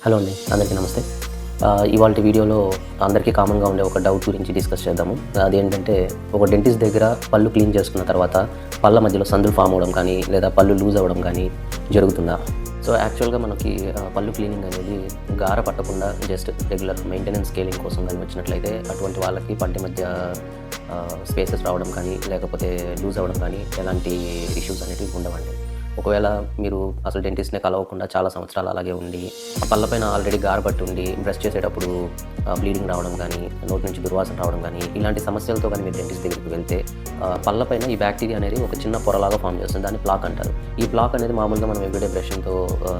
Hello అండి, అందరికీ నమస్తే. ఇవాళ వీడియోలో అందరికీ కామన్గా ఉండే ఒక డౌట్ గురించి డిస్కస్ చేద్దాము. అదేంటంటే, ఒక డెంటిస్ట్ దగ్గర పళ్ళు క్లీన్ చేసుకున్న తర్వాత పళ్ళ మధ్యలో సందులు ఫామ్ అవ్వడం కానీ లేదా పళ్ళు లూజ్ అవ్వడం కానీ జరుగుతుందా? సో యాక్చువల్గా మనకి పళ్ళు క్లీనింగ్ అనేది గార పట్టకుండా జస్ట్ రెగ్యులర్ మెయింటెనెన్స్ స్కేలింగ్ కోసం కానీ వచ్చినట్లయితే అటువంటి వాళ్ళకి పంటి మధ్య స్పేసెస్ రావడం కానీ లేకపోతే లూజ్ అవ్వడం కానీ ఎలాంటి ఇష్యూస్ అనేవి ఉండవండి. ఒకవేళ మీరు అసలు డెంటిస్ట్నే కలవకుండా చాలా సంవత్సరాలు అలాగే ఉండి పళ్ళపైన ఆల్రెడీ గారబట్టి ఉండి బ్రష్ చేసేటప్పుడు బ్లీడింగ్ రావడం కానీ నోటి నుంచి దుర్వాసన రావడం కానీ ఇలాంటి సమస్యలతో కానీ మీరు డెంటిస్ట్ దగ్గరికి వెళ్తే పళ్ళపైన ఈ బ్యాక్టీరియా అనేది ఒక చిన్న పొరలాగా ఫామ్ చేస్తుంది. దాన్ని ప్లాక్ అంటారు. ఈ ప్లాక్ అనేది మామూలుగా మనం ఎవ్రీడే బ్రషింగ్తో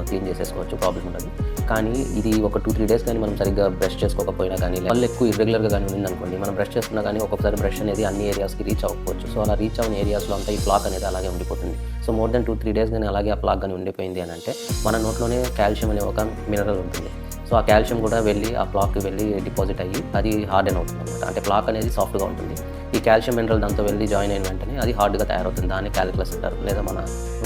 క్లీన్ చేసేసుకోవచ్చు, ప్రాబ్లం ఉండదు. కానీ ఇది ఒక 2-3 డేస్ కానీ మనం సరిగ్గా బ్రష్ చేసుకోకపోయినా కానీ పళ్ళు ఎక్కువ ఇర్రెగ్యులర్గా కానీ ఉందనుకోండి, మనం బ్రష్ చేస్తున్నా కానీ ఒక్కొక్కసారి బ్రష్ అనేది అన్ని ఏరియాస్కి రీచ్ అవ్వకపోవచ్చు. సో అలా రీచ్ అవ్వని ఏరియాస్లో అంతా ఈ ప్లాక్ అనేది అలాగే ఉండిపోతుంది. సో మోర్ దెన్ 2-3 డేస్ కానీ అలాగే ఆ ప్లాక్ కానీ ఉండిపోయింది అని అంటే మన నోట్లోనే కాల్షియం అనే ఒక మినరల్ ఉంటుంది. సో ఆ కాల్షియం కూడా వెళ్ళి ఆ ప్లాక్కి వెళ్ళి డిపాజిట్ అయ్యి అది హార్డెన్ అవుతుంది అనమాట. అంటే ప్లాక్ అనేది సాఫ్ట్గా ఉంటుంది. ఈ కాల్షియం మినరల్ దాంతో వెళ్ళి జాయిన్ అయిన వెంటనే అది హార్డ్గా తయారవుతుంది. దాన్ని క్యాలిక్యులస్ అంటారు, లేదా మన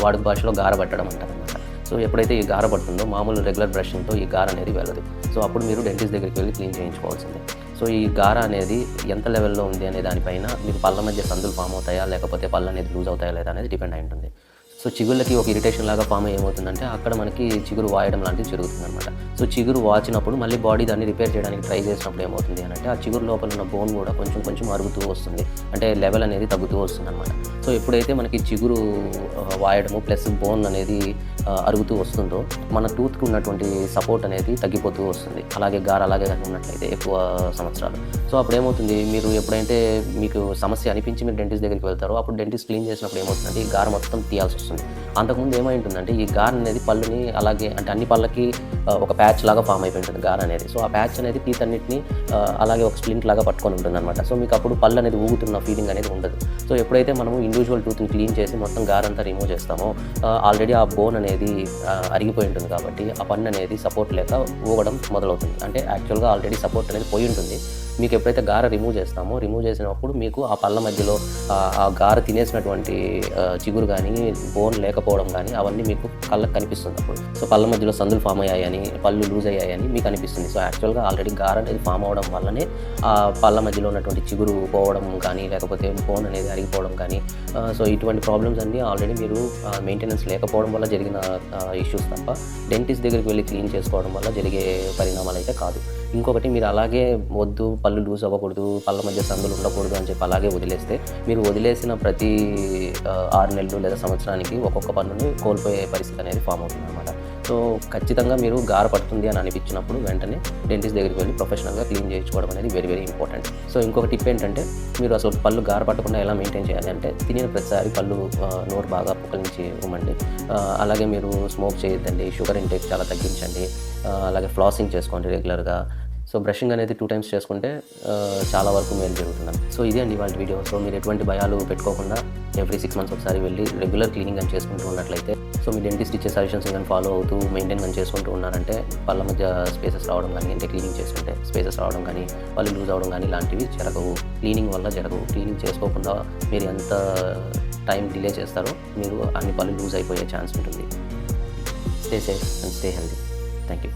వాడుక భాషలో గారబట్టడం అంటారు అనమాట. సో ఎప్పుడైతే ఈ గార పడుతుందో మామూలు రెగ్యులర్ బ్రషింగ్తో ఈ గార అనేది వెళ్ళదు. సో అప్పుడు మీరు డెంటిస్ట్ దగ్గరికి వెళ్ళి క్లీన్ చేయించుకోవాల్సిందే. సో ఈ గార అనేది ఎంత లెవెల్లో ఉంది అనే దానిపైన మీరు పళ్ళ మధ్య సందులు ఫామ్ అవుతాయా లేకపోతే పళ్ళు అనేది లూజ్ అవుతాయా లేదా అనేది డిపెండ్ అయి ఉంటుంది. సో చిగుళ్ళకి ఒక ఇరిటేషన్ లాగా ఫామ్ ఏమవుతుందంటే అక్కడ మనకి చిగురు వాయడం లాంటివి జరుగుతుంది అనమాట. సో చిగురు వాచినప్పుడు మళ్ళీ బాడీ దాన్ని రిపేర్ చేయడానికి ట్రై చేసినప్పుడు ఏమవుతుంది అని అంటే ఆ చిగురు లోపల ఉన్న బోన్ కూడా కొంచెం అరుగుతూ వస్తుంది. అంటే లెవెల్ అనేది తగ్గుతూ వస్తుంది అనమాట. సో ఎప్పుడైతే మనకి చిగురు వాయడము ప్లస్ బోన్ అనేది అరుగుతూ వస్తుందో మన టూత్కి ఉన్నటువంటి సపోర్ట్ అనేది తగ్గిపోతూ వస్తుంది. అలాగే గార అలాగే కానీ ఉన్నట్లయితే ఎక్కువ సంవత్సరాలు. సో అప్పుడు ఏమవుతుంది, మీరు ఎప్పుడైతే మీకు సమస్య అనిపించి మీరు డెంటిస్ట్ దగ్గరికి వెళ్తారో అప్పుడు డెంటిస్ట్ క్లీన్ చేసినప్పుడు ఏమవుతుందంటే ఈ గార మొత్తం తీయాల్సి వస్తుంది. అంతకుముందు ఏమై ఉంటుందంటే ఈ గార అనేది పళ్ళుని అలాగే అంటే అన్ని పళ్ళకి ఒక ప్యాచ్ లాగా ఫామ్ అయిపోయి ఉంటుంది గార అనేది. సో ఆ ప్యాచ్ అనేది టీత్ అన్నిటిని అలాగే ఒక స్ప్లింట్ లాగా పట్టుకొని ఉంటుంది అనమాట. సో మీకు అప్పుడు పళ్ళు అనేది ఊగుతున్న ఫీలింగ్ అనేది ఉండదు. సో ఎప్పుడైతే మనము ఇండివిజువల్ టూత్ని క్లీన్ చేసి మొత్తం గార అంతా రిమూవ్ చేస్తామో ఆల్రెడీ ఆ బోన్ అనేది అరిగిపోయి ఉంటుంది కాబట్టి ఆ పన్ను అనేది సపోర్ట్ లేక ఊగడం మొదలవుతుంది. అంటే యాక్చువల్గా ఆల్రెడీ సపోర్ట్ అనేది పోయి ఉంటుంది. మీకు ఎప్పుడైతే గార రిమూవ్ చేసినప్పుడు మీకు ఆ పళ్ళ మధ్యలో ఆ గార తినేసినటువంటి చిగురు కానీ బోన్ లేకపోవడం కానీ అవన్నీ మీకు కళ్ళకు కనిపిస్తుంది అప్పుడు. సో పళ్ళ మధ్యలో సందులు ఫామ్ అయ్యాయని పళ్ళు లూజ్ అయ్యాయని మీకు అనిపిస్తుంది. సో యాక్చువల్గా ఆల్రెడీ గార అనేది ఫామ్ అవడం వల్లనే ఆ పళ్ళ మధ్యలో ఉన్నటువంటి చిగురు పోవడం కానీ లేకపోతే బోన్ అనేది అరిగిపోవడం కానీ సో ఇటువంటి ప్రాబ్లమ్స్ అన్నీ ఆల్రెడీ మీరు మెయింటెనెన్స్ లేకపోవడం వల్ల జరిగిన ఇష్యూస్ తప్ప డెంటిస్ట్ దగ్గరికి వెళ్ళి క్లీన్ చేసుకోవడం వల్ల జరిగే పరిణామాలు అయితే కాదు. ఇంకొకటి, మీరు అలాగే వద్దు పళ్ళు లూజ్ అవ్వకూడదు పళ్ళ మధ్య సందులు ఉండకూడదు అని చెప్పి అలాగే వదిలేస్తే మీరు వదిలేసిన ప్రతి 6 నెలలు లేదా సంవత్సరానికి ఒక్కొక్క పన్నుని కోల్పోయే పరిస్థితి అనేది ఫామ్ అవుతుంది అనమాట. సో ఖచ్చితంగా మీరు గార పడుతుంది అని అనిపించినప్పుడు వెంటనే డెంటిస్ట్ దగ్గరికి వెళ్ళి ప్రొఫెషనల్గా క్లీన్ చేయించుకోవడం అనేది వెరీ వెరీ ఇంపార్టెంట్. సో ఇంకొక టిప్ ఏంటంటే, మీరు అసలు పళ్ళు గార పట్టకుండా ఎలా మెయింటైన్ చేయాలి అంటే తినిన ప్రతిసారి పళ్ళు నోరు బాగా పుక్కలించి ఇవ్వండి. అలాగే మీరు స్మోక్ చేయొద్దండి, షుగర్ ఇంటేక్ చాలా తగ్గించండి, అలాగే ఫ్లాసింగ్ చేసుకోండి రెగ్యులర్గా. సో బ్రషింగ్ అనేది 2 times చేసుకుంటే చాలా వరకు మేలు జరుగుతుంది. సో ఇదే అండి ఇవాళ వీడియో. సో మీరు ఎటువంటి భయాలు పెట్టుకోకుండా ఎవ్రీ 6 months ఒకసారి వెళ్ళి రెగ్యులర్ క్లీనింగ్ అని చేసుకుంటూ ఉన్నట్లయితే, సో మీ డెంటిస్ట్ ఇచ్చే సజెషన్స్ కానీ ఫాలో అవుతూ మెయింటైన్ కానీ చేసుకుంటూ ఉన్నారంటే పళ్ళ మధ్య స్పేసెస్ రావడం కానీ అంటే క్లీనింగ్ చేసుకుంటే స్పేసెస్ రావడం కానీ పళ్ళు లూజ్ అవ్వడం కానీ ఇలాంటివి జరగవు. క్లీనింగ్ వల్ల జరగవు. క్లీనింగ్ చేసుకోకుండా మీరు ఎంత టైం డిలే చేస్తారో మీరు అన్ని పళ్ళు లూజ్ అయిపోయే ఛాన్స్ ఉంటుంది. Stay safe and stay healthy. Thank you.